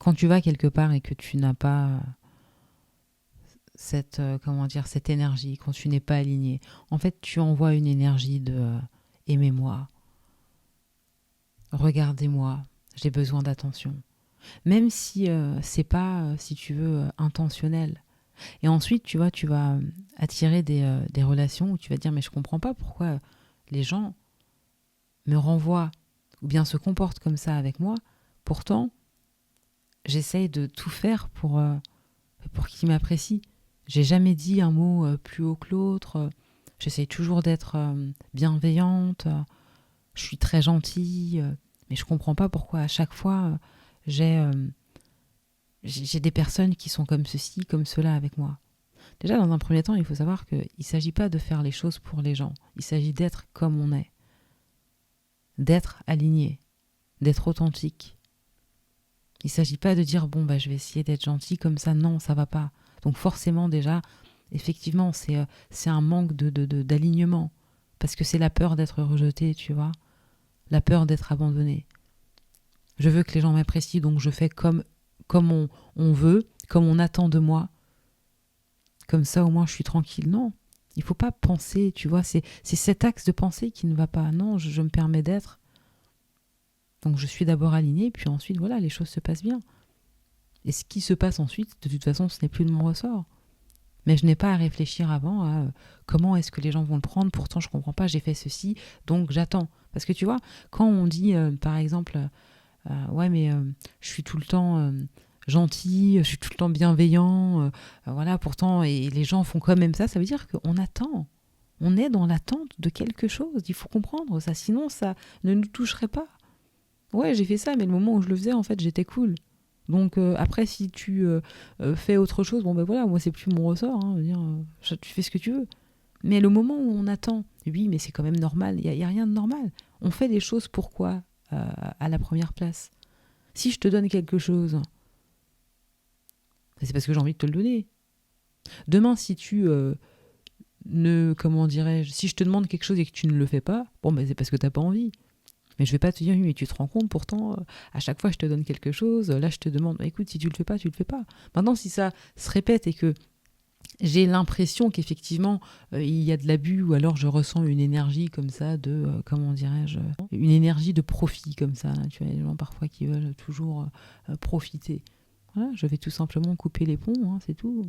Quand tu vas quelque part et que tu n'as pas cette énergie, quand tu n'es pas aligné, en fait, tu envoies une énergie de aimez-moi, regardez-moi, j'ai besoin d'attention. Même si c'est pas, si tu veux, intentionnel. Et ensuite, tu vois, tu vas attirer des relations où tu vas te dire, mais je comprends pas pourquoi les gens me renvoient ou bien se comportent comme ça avec moi. Pourtant, j'essaye de tout faire pour qu'ils m'apprécient. J'ai jamais dit un mot plus haut que l'autre. J'essaye toujours d'être bienveillante. Je suis très gentille. Mais je comprends pas pourquoi à chaque fois j'ai j'ai des personnes qui sont comme ceci, comme cela avec moi. Déjà, dans un premier temps, il faut savoir qu'il ne s'agit pas de faire les choses pour les gens. Il s'agit d'être comme on est, d'être aligné, d'être authentique. Il ne s'agit pas de dire, bon, bah, je vais essayer d'être gentil comme ça. Non, ça ne va pas. Donc forcément, déjà, effectivement, c'est un manque d'alignement. Parce que c'est la peur d'être rejeté, tu vois. La peur d'être abandonné. Je veux que les gens m'apprécient, donc je fais comme on veut, comme on attend de moi. Comme ça, au moins, je suis tranquille. Non, il ne faut pas penser, tu vois. C'est cet axe de pensée qui ne va pas. Non, je me permets d'être. Donc, je suis d'abord alignée, puis ensuite, voilà, les choses se passent bien. Et ce qui se passe ensuite, de toute façon, ce n'est plus de mon ressort. Mais je n'ai pas à réfléchir avant à comment est-ce que les gens vont le prendre. Pourtant, je ne comprends pas, j'ai fait ceci, donc j'attends. Parce que tu vois, quand on dit, par exemple, ouais, mais je suis tout le temps gentil, je suis tout le temps bienveillant, voilà, pourtant, et les gens font quand même ça, ça veut dire qu'on attend. On est dans l'attente de quelque chose. Il faut comprendre ça, sinon ça ne nous toucherait pas. Ouais, j'ai fait ça, mais le moment où je le faisais, en fait, j'étais cool. Donc après, si tu fais autre chose, bon ben voilà, moi c'est plus mon ressort, hein, dire, tu fais ce que tu veux. Mais le moment où on attend, oui, mais c'est quand même normal, il y a rien de normal. On fait des choses pourquoi à la première place. Si je te donne quelque chose, c'est parce que j'ai envie de te le donner. Demain, si tu comment dirais-je, si je te demande quelque chose et que tu ne le fais pas, bon ben c'est parce que t'as pas envie. Mais je vais pas te dire, oui, mais tu te rends compte, pourtant, à chaque fois je te donne quelque chose, là je te demande, bah, écoute, si tu le fais pas, tu le fais pas. Maintenant, si ça se répète et que j'ai l'impression qu'effectivement il y a de l'abus, ou alors je ressens une énergie comme ça de, comment dirais-je, une énergie de profit comme ça, hein, tu vois, les gens parfois qui veulent toujours profiter. Voilà, je vais tout simplement couper les ponts, hein, c'est tout.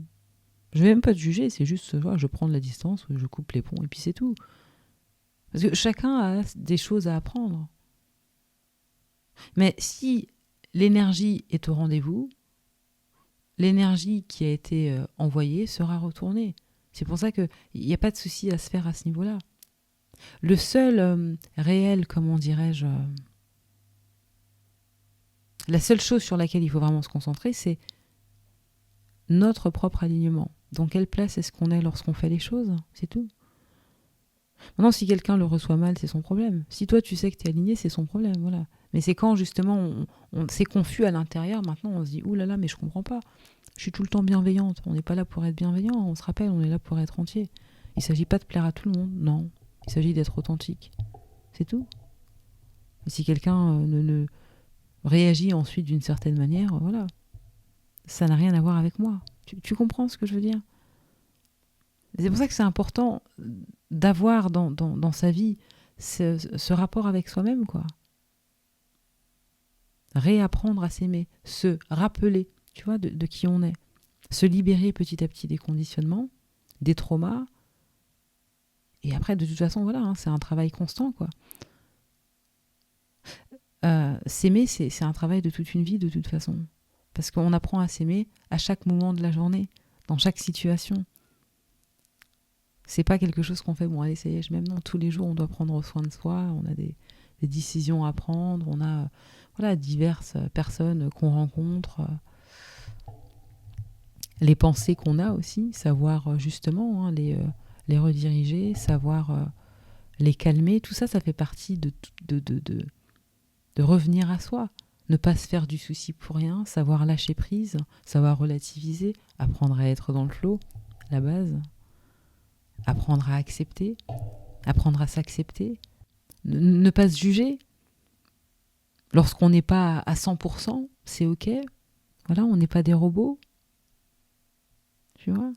Je vais même pas te juger, c'est juste, voilà, je prends de la distance, je coupe les ponts et puis c'est tout. Parce que chacun a des choses à apprendre. Mais si l'énergie est au rendez-vous, l'énergie qui a été envoyée sera retournée. C'est pour ça qu'il n'y a pas de souci à se faire à ce niveau-là. Le seul réel, comment dirais-je, la seule chose sur laquelle il faut vraiment se concentrer, c'est notre propre alignement. Dans quelle place est-ce qu'on est lorsqu'on fait les choses? C'est tout. Maintenant, si quelqu'un le reçoit mal, c'est son problème. Si toi, tu sais que tu es aligné, c'est son problème. Voilà. Mais c'est quand, justement, on s'est confus à l'intérieur, maintenant, on se dit, ouh là là, mais je comprends pas. Je suis tout le temps bienveillante. On n'est pas là pour être bienveillant. On se rappelle, on est là pour être entier. Il ne s'agit pas de plaire à tout le monde. Non. Il s'agit d'être authentique. C'est tout. Et si quelqu'un ne réagit ensuite d'une certaine manière, voilà. Ça n'a rien à voir avec moi. Tu comprends ce que je veux dire? C'est pour ça que c'est important d'avoir dans sa vie ce rapport avec soi-même, quoi. Réapprendre à s'aimer, se rappeler, tu vois, de qui on est. Se libérer petit à petit des conditionnements, des traumas. Et après, de toute façon, voilà, hein, c'est un travail constant, quoi. S'aimer, c'est un travail de toute une vie, de toute façon. Parce qu'on apprend à s'aimer à chaque moment de la journée, dans chaque situation. C'est pas quelque chose qu'on fait, bon, allez, ça y est, je m'aime. Non, tous les jours, on doit prendre soin de soi, on a des décisions à prendre, on a voilà, diverses personnes qu'on rencontre, les pensées qu'on a aussi, savoir justement hein, les rediriger, savoir les calmer, tout ça, ça fait partie de revenir à soi. Ne pas se faire du souci pour rien, savoir lâcher prise, savoir relativiser, apprendre à être dans le flow, la base, apprendre à accepter, apprendre à s'accepter, ne pas se juger. Lorsqu'on n'est pas à 100%, c'est ok. Voilà, on n'est pas des robots, tu vois.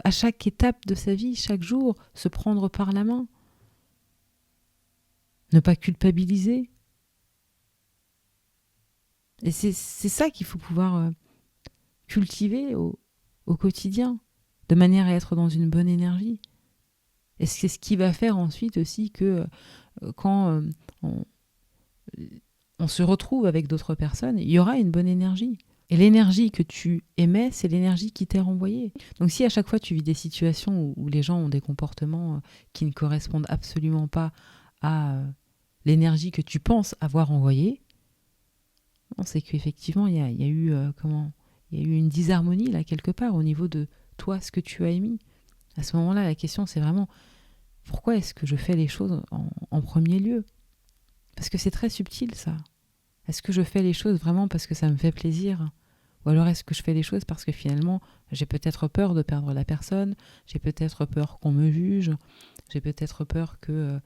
À chaque étape de sa vie, chaque jour, se prendre par la main. Ne pas culpabiliser. Et c'est ça qu'il faut pouvoir cultiver au quotidien, de manière à être dans une bonne énergie. Et c'est ce qui va faire ensuite aussi que quand on se retrouve avec d'autres personnes, il y aura une bonne énergie. Et l'énergie que tu émets, c'est l'énergie qui t'est renvoyée. Donc si à chaque fois tu vis des situations où les gens ont des comportements qui ne correspondent absolument pas à l'énergie que tu penses avoir envoyée, c'est qu'effectivement il y a eu il y a eu une disharmonie là quelque part au niveau de toi, ce que tu as émis. À ce moment-là, la question c'est vraiment pourquoi est-ce que je fais les choses en premier lieu? Parce que c'est très subtil ça. Est-ce que je fais les choses vraiment parce que ça me fait plaisir? Ou alors est-ce que je fais les choses parce que finalement j'ai peut-être peur de perdre la personne, j'ai peut-être peur qu'on me juge, j'ai peut-être peur que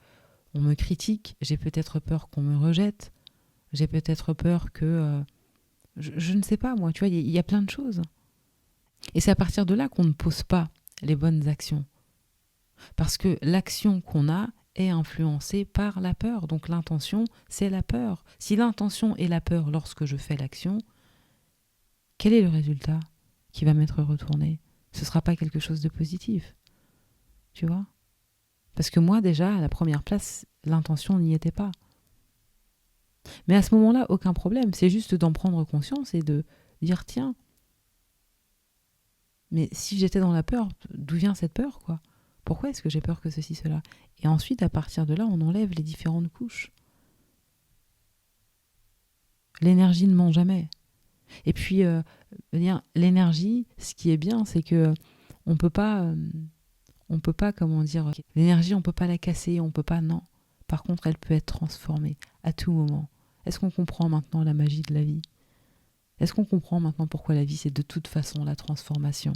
on me critique, j'ai peut-être peur qu'on me rejette, j'ai peut-être peur que... je ne sais pas moi, tu vois, il y a plein de choses. Et c'est à partir de là qu'on ne pose pas les bonnes actions. Parce que l'action qu'on a est influencée par la peur. Donc l'intention, c'est la peur. Si l'intention est la peur lorsque je fais l'action, quel est le résultat qui va m'être retourné? Ce ne sera pas quelque chose de positif. Tu vois? Parce que moi, déjà, à la première place, l'intention n'y était pas. Mais à ce moment-là, aucun problème. C'est juste d'en prendre conscience et de dire, tiens, mais si j'étais dans la peur, d'où vient cette peur, quoi? Pourquoi est-ce que j'ai peur que ceci, cela? Et ensuite, à partir de là, on enlève les différentes couches. L'énergie ne ment jamais. Et puis, l'énergie, ce qui est bien, c'est que on peut pas, comment dire, l'énergie, on peut pas la casser, on peut pas, non. Par contre, elle peut être transformée à tout moment. Est-ce qu'on comprend maintenant la magie de la vie? Est-ce qu'on comprend maintenant pourquoi la vie, c'est de toute façon la transformation?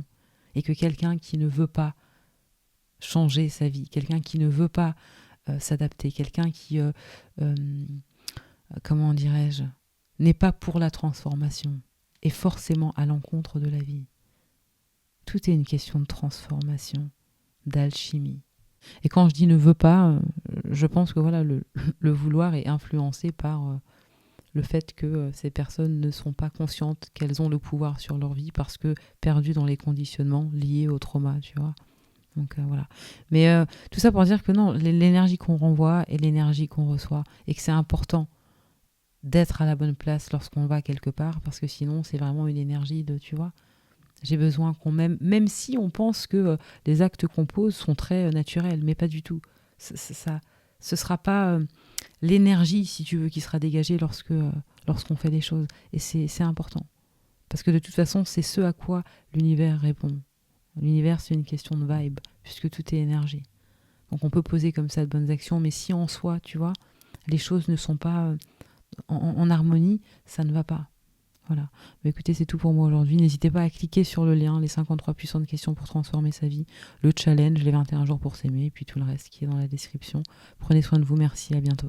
Et que quelqu'un qui ne veut pas changer sa vie, quelqu'un qui ne veut pas s'adapter, quelqu'un qui, comment dirais-je, n'est pas pour la transformation, est forcément à l'encontre de la vie. Tout est une question de transformation, d'alchimie. Et quand je dis ne veut pas, je pense que voilà, le vouloir est influencé par le fait que ces personnes ne sont pas conscientes qu'elles ont le pouvoir sur leur vie parce que perdues dans les conditionnements liés au trauma, tu vois. Donc voilà. Mais tout ça pour dire que non, l'énergie qu'on renvoie est l'énergie qu'on reçoit et que c'est important d'être à la bonne place lorsqu'on va quelque part parce que sinon c'est vraiment une énergie de, tu vois, j'ai besoin qu'on m'aime, même si on pense que les actes qu'on pose sont très naturels, mais pas du tout. Ce sera pas l'énergie, si tu veux, qui sera dégagée lorsqu'on fait des choses. Et c'est important. Parce que de toute façon, c'est ce à quoi l'univers répond. L'univers, c'est une question de vibe, puisque tout est énergie. Donc on peut poser comme ça de bonnes actions, mais si en soi, tu vois, les choses ne sont pas en harmonie, ça ne va pas. Voilà. Mais écoutez, c'est tout pour moi aujourd'hui. N'hésitez pas à cliquer sur le lien, les 53 puissantes questions pour transformer sa vie, le challenge, les 21 jours pour s'aimer, et puis tout le reste qui est dans la description. Prenez soin de vous, merci, à bientôt.